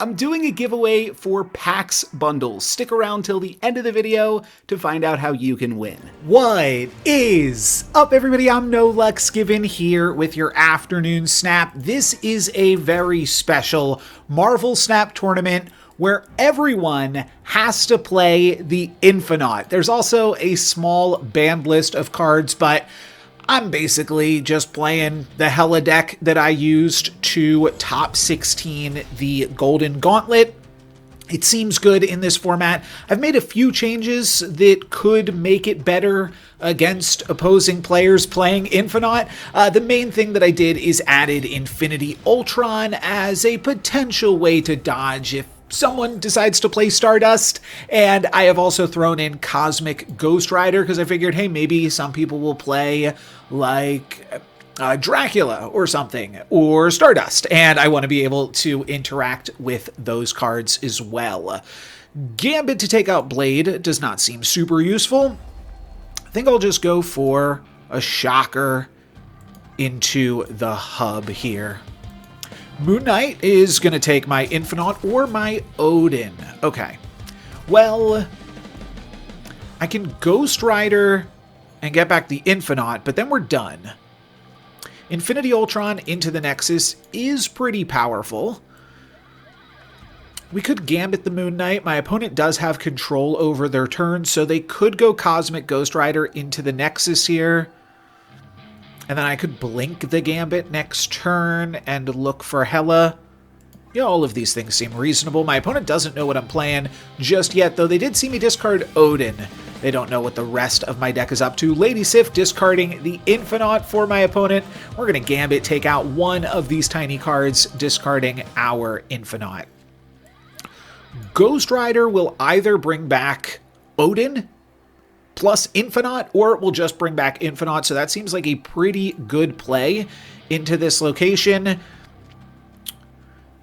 I'm doing a giveaway for PAX bundles. Stick around till the end of the video to find out how you can win. What is up, everybody? I'm NoLucksGiven here with your afternoon snap. This is a very special Marvel Snap tournament where everyone has to play the Infinaut. There's also a small banned list of cards, but I'm basically just playing the Hela deck that I used to top 16 the Golden Gauntlet. It seems good in this format. I've made a few changes that could make it better against opposing players playing Infinaut. The main thing that I did is added Infinity Ultron as a potential way to dodge if someone decides to play Stardust, and I have also thrown in Cosmic Ghost Rider because I figured, hey, maybe some people will play like Dracula or something, or Stardust, and I want to be able to interact with those cards as well. Gambit to take out Blade does not seem super useful. I think I'll just go for a Shocker into the hub here. Moon Knight is going to take my Infinaut or my Odin. Okay. Well, I can Ghost Rider and get back the Infinaut, but then we're done. Infinity Ultron into the Nexus is pretty powerful. We could Gambit the Moon Knight. My opponent does have control over their turn, so they could go Cosmic Ghost Rider into the Nexus here. And then I could blink the Gambit next turn and look for Hela. Yeah, all of these things seem reasonable. My opponent doesn't know what I'm playing just yet, though they did see me discard Odin. They don't know what the rest of my deck is up to. Lady Sif discarding the Infinaut for my opponent. We're going to Gambit, take out one of these tiny cards, discarding our Infinaut. Ghost Rider will either bring back Odin plus Infinaut, or it will just bring back Infinaut, so that seems like a pretty good play into this location.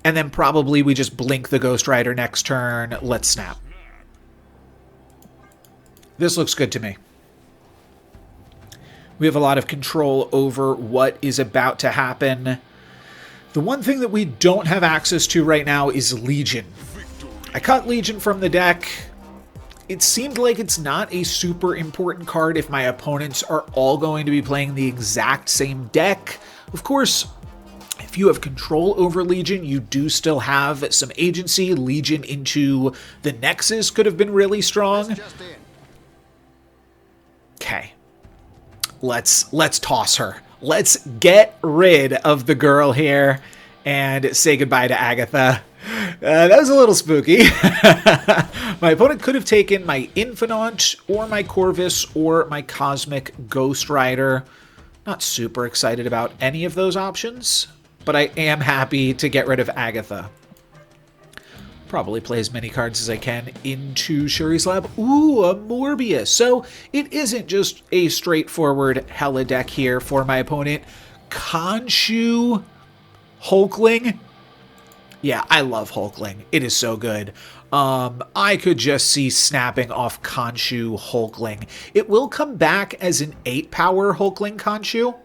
And then probably we just blink the Ghost Rider next turn. Let's snap. This looks good to me. We have a lot of control over what is about to happen. The one thing that we don't have access to right now is Legion. I cut Legion from the deck. It seemed like it's not a super important card if my opponents are all going to be playing the exact same deck. Of course, if you have control over Legion, you do still have some agency. Legion into the Nexus could have been really strong. Okay. Let's toss her. Let's get rid of the girl here and say goodbye to Agatha. That was a little spooky. My opponent could have taken my Infinaut or my Corvus or my Cosmic Ghost Rider. Not super excited about any of those options, but I am happy to get rid of Agatha. Probably play as many cards as I can into Shuri's Lab. Ooh, a Morbius. So it isn't just a straightforward Hela deck here for my opponent. Khonshu Hulkling. Yeah, I love Hulkling. It is so good. I could just see snapping off Khonshu Hulkling. It will come back as an 8-power Hulkling Khonshu.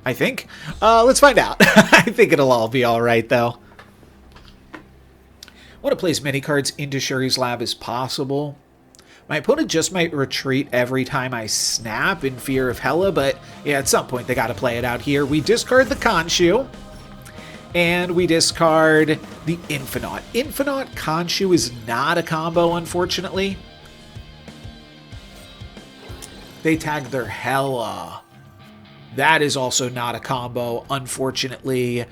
I think. Let's find out. I think it'll all be alright, though. I want to play as many cards into Shuri's Lab as possible. My opponent just might retreat every time I snap in fear of Hela, but yeah, at some point they got to play it out here. We discard the Khonshu, and we discard the Infinaut. Infinaut Khonshu is not a combo, unfortunately. They tag their Hela. That is also not a combo, unfortunately.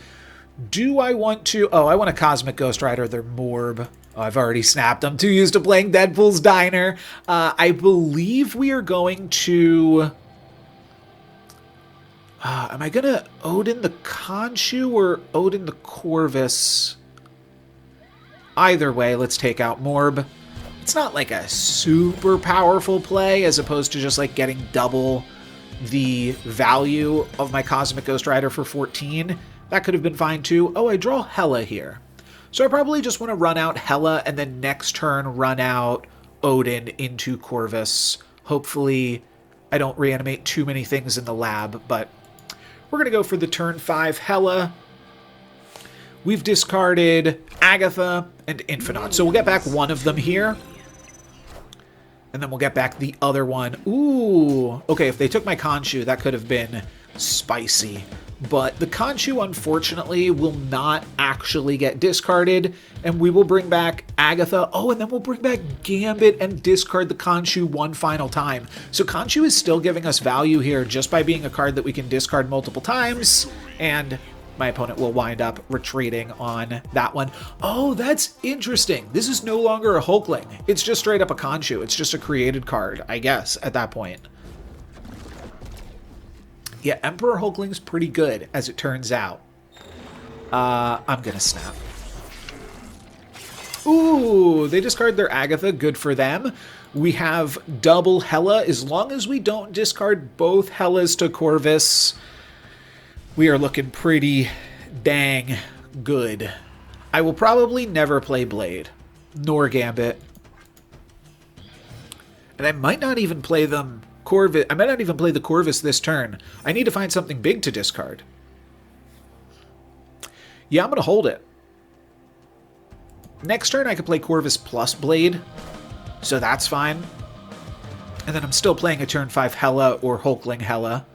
Do I want to... Oh, I want a Cosmic Ghost Rider, their Morb. Oh, I've already snapped. I'm too used to playing Deadpool's Diner. I believe we are going to... am I going to Odin the Khonshu or Odin the Corvus? Either way, let's take out Morb. It's not like a super powerful play as opposed to just like getting double the value of my Cosmic Ghost Rider for 14. That could have been fine too. Oh, I draw Hela here. So I probably just want to run out Hela and then next turn run out Odin into Corvus. Hopefully I don't reanimate too many things in the lab, but We're going to go for the turn 5 Hela. We've discarded Agatha and Infinaut, so we'll get back one of them here. And then we'll get back the other one. Ooh, okay, if they took my Khonshu, that could have been spicy. But the Khonshu, unfortunately, will not actually get discarded, and we will bring back Agatha. Oh, and then we'll bring back Gambit and discard the Khonshu one final time. So Khonshu is still giving us value here just by being a card that we can discard multiple times, and my opponent will wind up retreating on that one. Oh, that's interesting. This is no longer a Hulkling. It's just straight up a Khonshu. It's just a created card, I guess, at that point. Yeah, Emperor Hulkling's pretty good, as it turns out. I'm gonna snap. Ooh, they discard their Agatha. Good for them. We have double Hela. As long as we don't discard both Helas to Corvus, we are looking pretty dang good. I will probably never play Blade, nor Gambit. And I might not even play them Corvus. I might not even play the Corvus this turn. I need to find something big to discard. Yeah, I'm going to hold it. Next turn, I could play Corvus plus Blade, so that's fine. And then I'm still playing a turn 5 Hela or Hulkling Hela.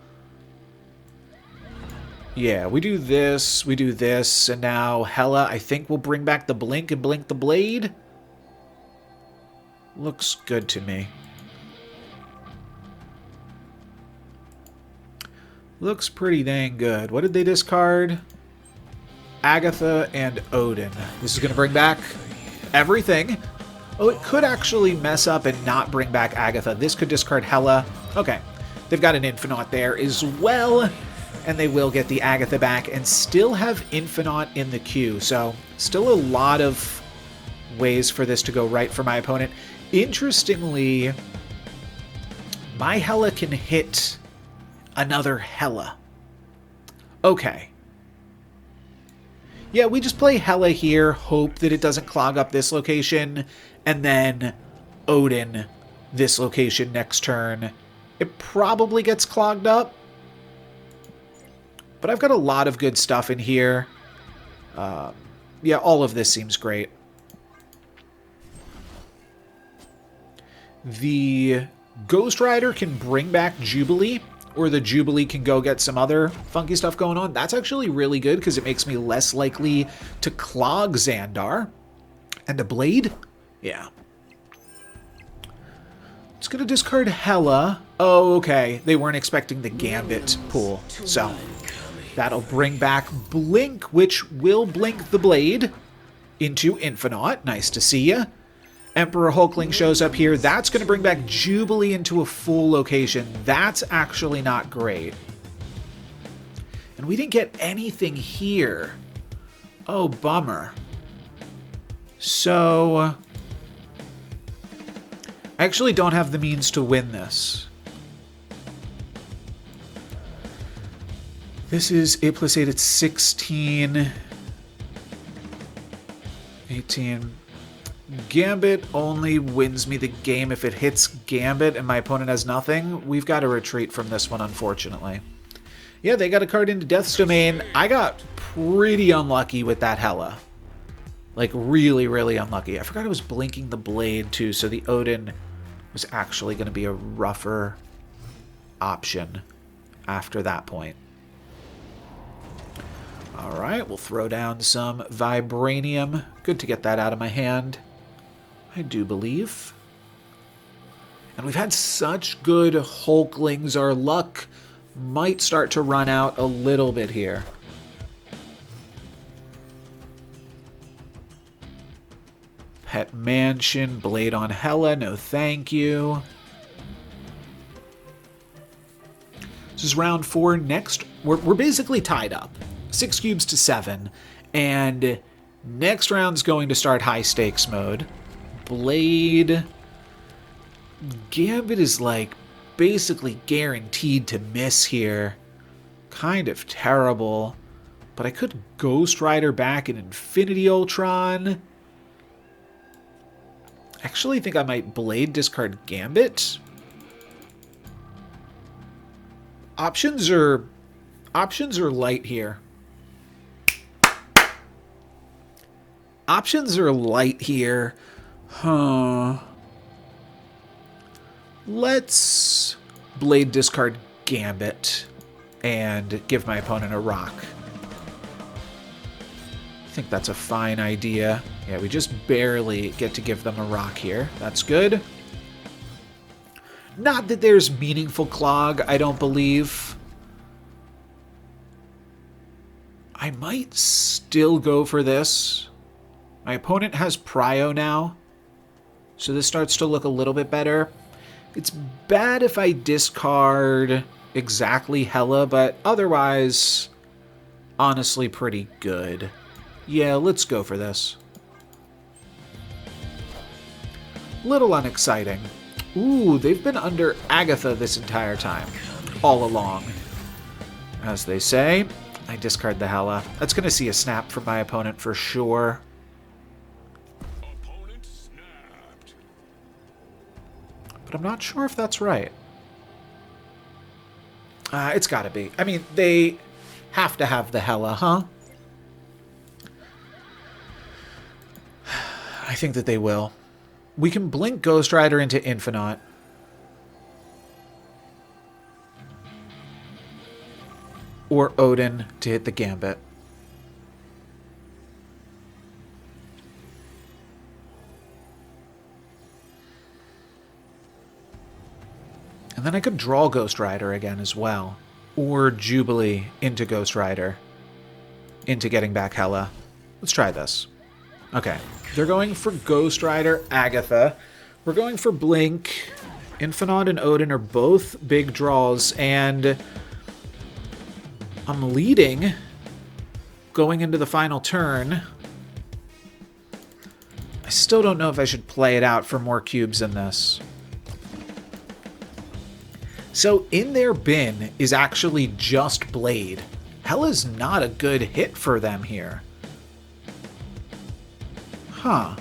Yeah, we do this, and now Hela, I think we'll bring back the Blink and blink the Blade. Looks good to me. Looks pretty dang good. What did they discard? Agatha and Odin. This is going to bring back everything. Oh, it could actually mess up and not bring back Agatha. This could discard Hela. Okay. They've got an Infinaut there as well. And they will get the Agatha back and still have Infinaut in the queue. So still a lot of ways for this to go right for my opponent. Interestingly, my Hela can hit another Hela. Okay. Yeah, we just play Hela here, hope that it doesn't clog up this location, and then Odin this location next turn. It probably gets clogged up, but I've got a lot of good stuff in here. Yeah, all of this seems great. The Ghost Rider can bring back Jubilee, or the Jubilee can go get some other funky stuff going on. That's actually really good because it makes me less likely to clog Xandar. And a Blade? Yeah. It's going to discard Hela. Oh, okay. They weren't expecting the Gambit pool. So that'll bring back Blink, which will blink the Blade into Infinaut. Nice to see ya. Emperor Hulkling shows up here. That's going to bring back Jubilee into a full location. That's actually not great. And we didn't get anything here. Oh, bummer. So I actually don't have the means to win this. This is 8 plus 8, it's 16. 18. Gambit only wins me the game if it hits Gambit and my opponent has nothing. We've got to retreat from this one, unfortunately. Yeah, they got a card into Death's Domain. I got pretty unlucky with that Hela. Like, really, really unlucky. I forgot it was blinking the Blade, too, so the Odin was actually going to be a rougher option after that point. Alright, we'll throw down some Vibranium. Good to get that out of my hand, I do believe. And we've had such good Hulklings, our luck might start to run out a little bit here. Pet Mansion, Blade on Hela, no thank you. This is round 4. Next, we're basically tied up. 6 cubes to 7. And next round's going to start high stakes mode. Blade. Gambit is like basically guaranteed to miss here. Kind of terrible. But I could Ghost Rider back in Infinity Ultron. Actually, I think I might Blade discard Gambit. Options are Options are light here. Options are light here. Huh. Let's Blade discard Gambit and give my opponent a rock. I think that's a fine idea. Yeah, we just barely get to give them a rock here. That's good. Not that there's meaningful clog, I don't believe. I might still go for this. My opponent has Prio now, so this starts to look a little bit better. It's bad if I discard exactly Hela, but otherwise, honestly pretty good. Yeah, let's go for this. Little unexciting. Ooh, they've been under Agatha this entire time. All along. As they say, I discard the Hela. That's going to see a snap from my opponent for sure. Opponent snapped. But I'm not sure if that's right. It's got to be. I mean, they have to have the Hela, huh? I think that they will. We can blink Ghost Rider into Infinaut. Or Odin to hit the Gambit. And then I could draw Ghost Rider again as well. Or Jubilee into Ghost Rider. Into getting back Hela. Let's try this. Okay. They're going for Ghost Rider, Agatha. We're going for Blink. Infinaut and Odin are both big draws, and I'm leading going into the final turn. I still don't know if I should play it out for more cubes than this. So in their bin is actually just Blade. Hela's not a good hit for them here. Huh.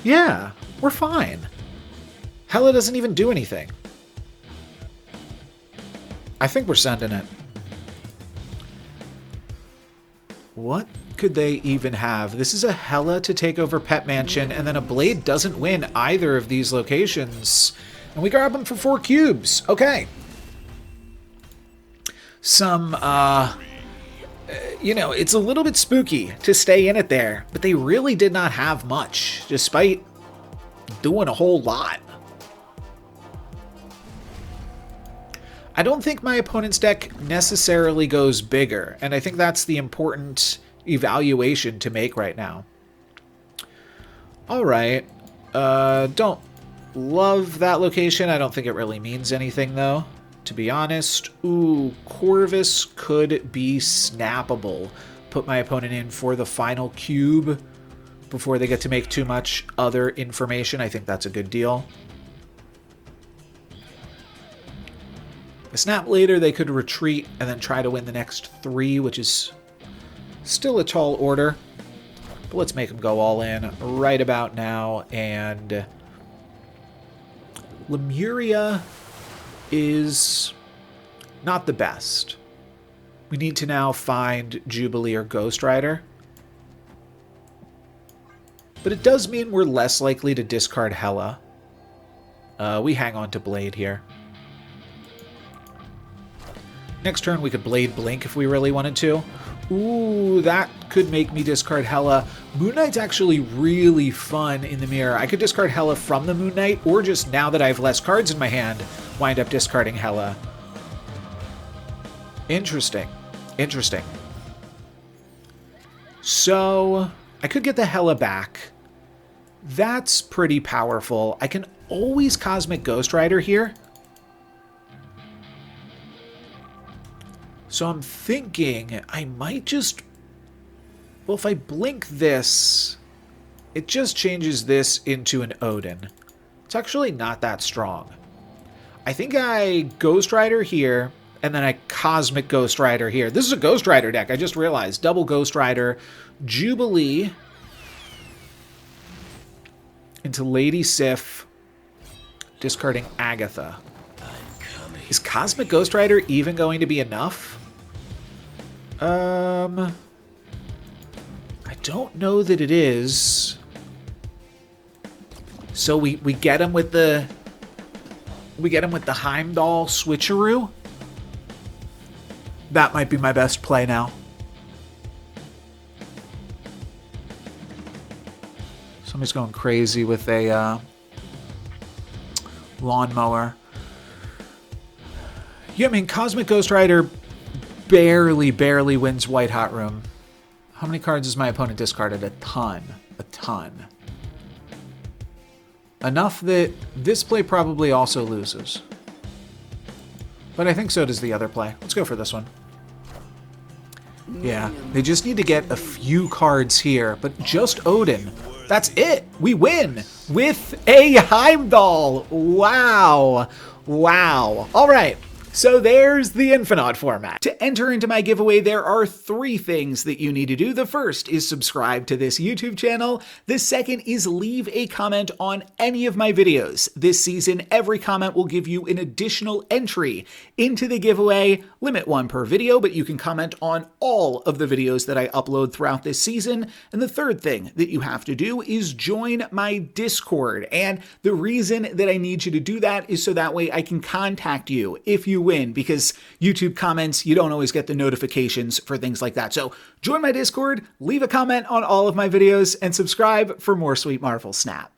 Yeah, we're fine. Hela doesn't even do anything. I think we're sending it. What could they even have? This is a Hela to take over Pet Mansion, and then a Blade doesn't win either of these locations. And we grab them for 4 cubes. Okay. Some, you know, it's a little bit spooky to stay in it there, but they really did not have much, despite doing a whole lot. I don't think my opponent's deck necessarily goes bigger, and I think that's the important evaluation to make right now. Alright, don't love that location. I don't think it really means anything, though, to be honest. Ooh, Corvus could be snappable. Put my opponent in for the final cube before they get to make too much other information. I think that's a good deal. A snap later, they could retreat and then try to win the next 3, which is still a tall order. But let's make them go all in right about now. And Lemuria is not the best. We need to now find Jubilee or Ghost Rider. But it does mean we're less likely to discard Hela. We hang on to Blade here. Next turn we could Blade Blink if we really wanted to. Ooh, that could make me discard Hela. Moon Knight's actually really fun in the mirror. I could discard Hela from the Moon Knight, or just now that I have less cards in my hand, wind up discarding Hela. Interesting. Interesting. So, I could get the Hela back. That's pretty powerful. I can always Cosmic Ghost Rider here. So I'm thinking I might just... Well, if I blink this, it just changes this into an Odin. It's actually not that strong. I think I Ghost Rider here, and then I Cosmic Ghost Rider here. This is a Ghost Rider deck, I just realized. Double Ghost Rider, Jubilee into Lady Sif, discarding Agatha. I'm coming. Is Cosmic Ghost Rider even going to be enough? I don't know that it is. So we get him with the Heimdall switcheroo. That might be my best play now. Somebody's going crazy with a lawnmower. Yeah, I mean, Cosmic Ghost Rider barely wins White Hot Room. How many cards has my opponent discarded? A ton. A ton. Enough that this play probably also loses. But I think so does the other play. Let's go for this one. Yeah, they just need to get a few cards here, but just Odin. That's it. We win with a Heimdall. Wow. Wow. All right. So there's the Infinaut format. To enter into my giveaway, there are 3 things that you need to do. The first is subscribe to this YouTube channel. The second is leave a comment on any of my videos. This season, every comment will give you an additional entry into the giveaway. Limit 1 per video, but you can comment on all of the videos that I upload throughout this season. And the third thing that you have to do is join my Discord. And the reason that I need you to do that is so that way I can contact you if you win, because YouTube comments, you don't always get the notifications for things like that. So join my Discord, leave a comment on all of my videos, and subscribe for more Sweet Marvel Snap.